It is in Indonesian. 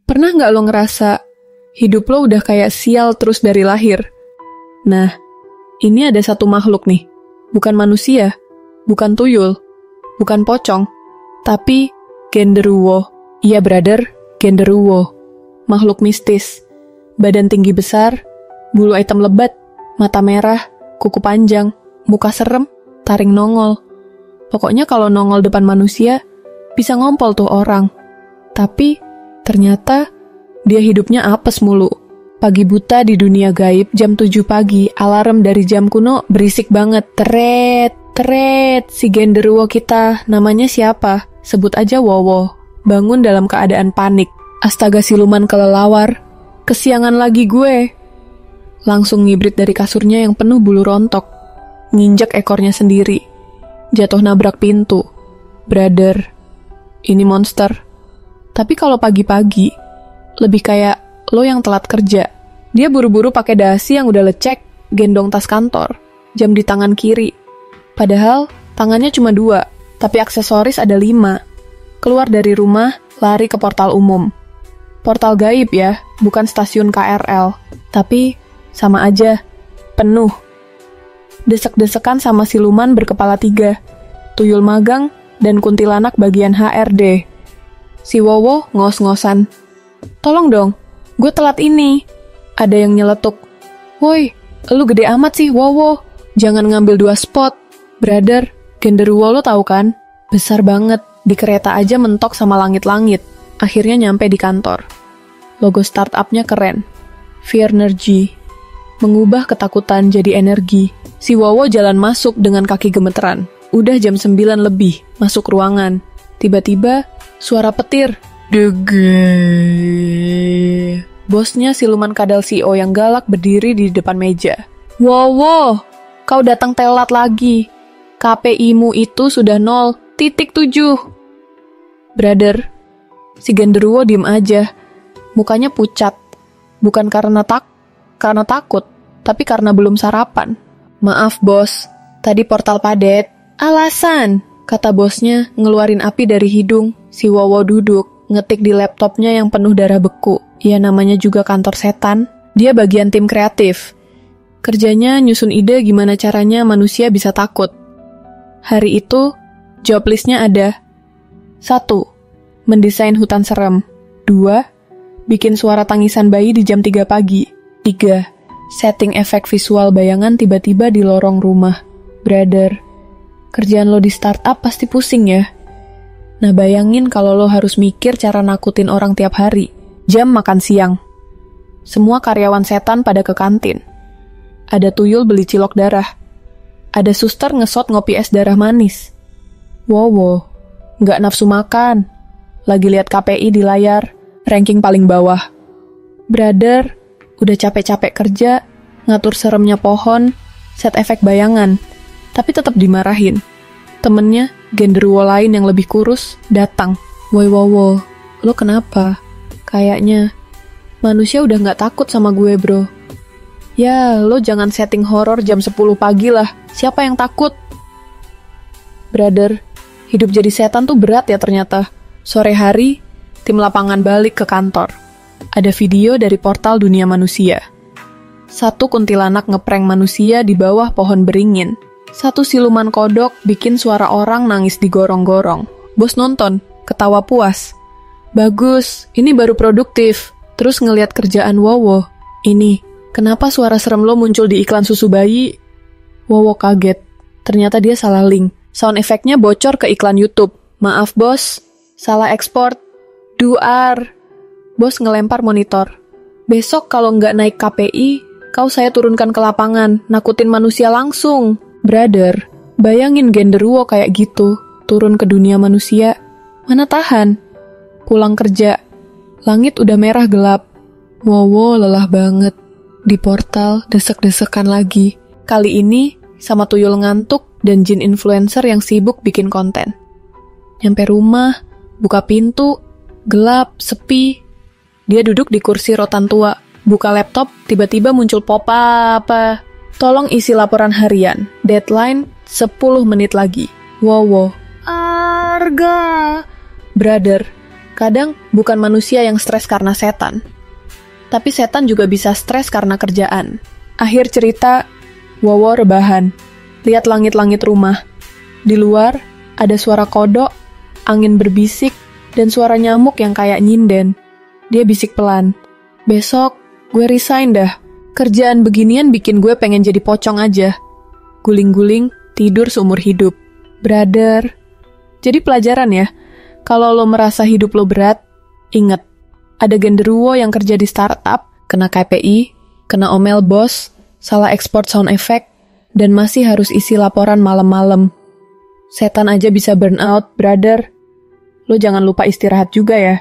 Pernah nggak lo ngerasa hidup lo udah kayak sial terus dari lahir? Nah, ini ada satu makhluk nih. Bukan manusia, bukan tuyul, bukan pocong, tapi genderuwo. Iya brother, genderuwo. Makhluk mistis. Badan tinggi besar, bulu hitam lebat, mata merah, kuku panjang, muka serem, taring nongol. Pokoknya kalau nongol depan manusia, bisa ngompol tuh orang. Tapi ternyata dia hidupnya apes mulu. Pagi buta di dunia gaib jam 7 pagi, alarm dari jam kuno berisik banget. Teret, si genderuwo kita, namanya siapa? Sebut aja Wowo. Bangun dalam keadaan panik. Astaga siluman kelelawar, kesiangan lagi gue. Langsung ngibrit dari kasurnya yang penuh bulu rontok. Nginjek ekornya sendiri. Jatuh nabrak pintu. Brother, ini monster. Tapi kalau pagi-pagi, lebih kayak lo yang telat kerja. Dia buru-buru pakai dasi yang udah lecek, gendong tas kantor, jam di tangan kiri. Padahal tangannya cuma 2, tapi aksesoris ada 5. Keluar dari rumah, lari ke portal umum. Portal gaib ya, bukan stasiun KRL. Tapi sama aja, penuh. Desek-desekan sama siluman berkepala 3, tuyul magang, dan kuntilanak bagian HRD. Si Wowo ngos-ngosan. Tolong dong, gue telat ini. Ada yang nyeletuk. Woi, lu gede amat sih Wowo. Jangan ngambil 2 spot. Brother, genderuwo lo tahu kan? Besar banget, di kereta aja mentok sama langit-langit. Akhirnya nyampe di kantor. Logo startupnya keren. Fearnergy. Mengubah ketakutan jadi energi. Si Wowo jalan masuk dengan kaki gemeteran. Udah jam 9 lebih, masuk ruangan. Tiba-tiba, suara petir. Dege. Bosnya siluman kadal CEO yang galak berdiri di depan meja. Wowo, kau datang telat lagi. KPI-mu itu sudah 0,7. Brother, si genderuwo diem aja. Mukanya pucat. Bukan karena takut, tapi karena belum sarapan. Maaf bos, tadi portal padet. Alasan, kata bosnya ngeluarin api dari hidung. Si Wowo duduk, ngetik di laptopnya yang penuh darah beku. Ya namanya juga kantor setan. Dia bagian tim kreatif. Kerjanya nyusun ide gimana caranya manusia bisa takut. Hari itu, job listnya ada 1. Mendesain hutan serem. 2. Bikin suara tangisan bayi di jam 3 pagi. 3. Setting efek visual bayangan tiba-tiba di lorong rumah. Brother, kerjaan lo di startup pasti pusing ya? Nah bayangin kalau lo harus mikir cara nakutin orang tiap hari. Jam makan siang. Semua karyawan setan pada ke kantin. Ada tuyul beli cilok darah. Ada suster ngesot ngopi es darah manis. Wowo, nggak nafsu makan. Lagi lihat KPI di layar, ranking paling bawah. Brother, udah capek-capek kerja, ngatur seremnya pohon, set efek bayangan, tapi tetap dimarahin. Temennya, genderuwo lain yang lebih kurus, datang. Woi Wowo, lo kenapa? Kayaknya, manusia udah gak takut sama gue bro. Ya, lo jangan setting horor jam 10 pagi lah. Siapa yang takut? Brother, hidup jadi setan tuh berat ya ternyata. Sore hari, tim lapangan balik ke kantor. Ada video dari portal dunia manusia. 1 kuntilanak ngeprank manusia di bawah pohon beringin. 1 siluman kodok bikin suara orang nangis digorong-gorong. Bos nonton, ketawa puas. Bagus, ini baru produktif. Terus ngeliat kerjaan Wowo. Ini, kenapa suara serem lo muncul di iklan susu bayi? Wowo kaget. Ternyata dia salah link. Sound efeknya bocor ke iklan YouTube. Maaf bos, salah ekspor. Duar. Bos ngelempar monitor. Besok kalau nggak naik KPI, kau saya turunkan ke lapangan, nakutin manusia langsung. Brother, bayangin genderuwo kayak gitu, turun ke dunia manusia. Mana tahan? Pulang kerja, langit udah merah gelap. Wowo lelah banget. Di portal, desek-desekan lagi. Kali ini, sama tuyul ngantuk dan jin influencer yang sibuk bikin konten. Nyampe rumah, buka pintu, gelap, sepi. Dia duduk di kursi rotan tua, buka laptop, tiba-tiba muncul pop-up. Tolong isi laporan harian, deadline 10 menit lagi. Wowo. Arga. Brother, Kadang bukan manusia yang stres karena setan, tapi setan juga bisa stres karena kerjaan. Akhir cerita, Wowo rebahan, lihat langit-langit rumah. Di luar, ada suara kodok, angin berbisik, dan suara nyamuk yang kayak nyinden. Dia bisik pelan, "Besok, gue resign dah. Kerjaan beginian bikin gue pengen jadi pocong aja. Guling-guling, tidur seumur hidup. Brother." Jadi pelajaran ya, kalau lo merasa hidup lo berat, inget, ada genderuwo yang kerja di startup, kena KPI, kena omel bos, salah ekspor sound effect, dan masih harus isi laporan malam-malam. Setan aja bisa burn out, brother. Lo jangan lupa istirahat juga ya.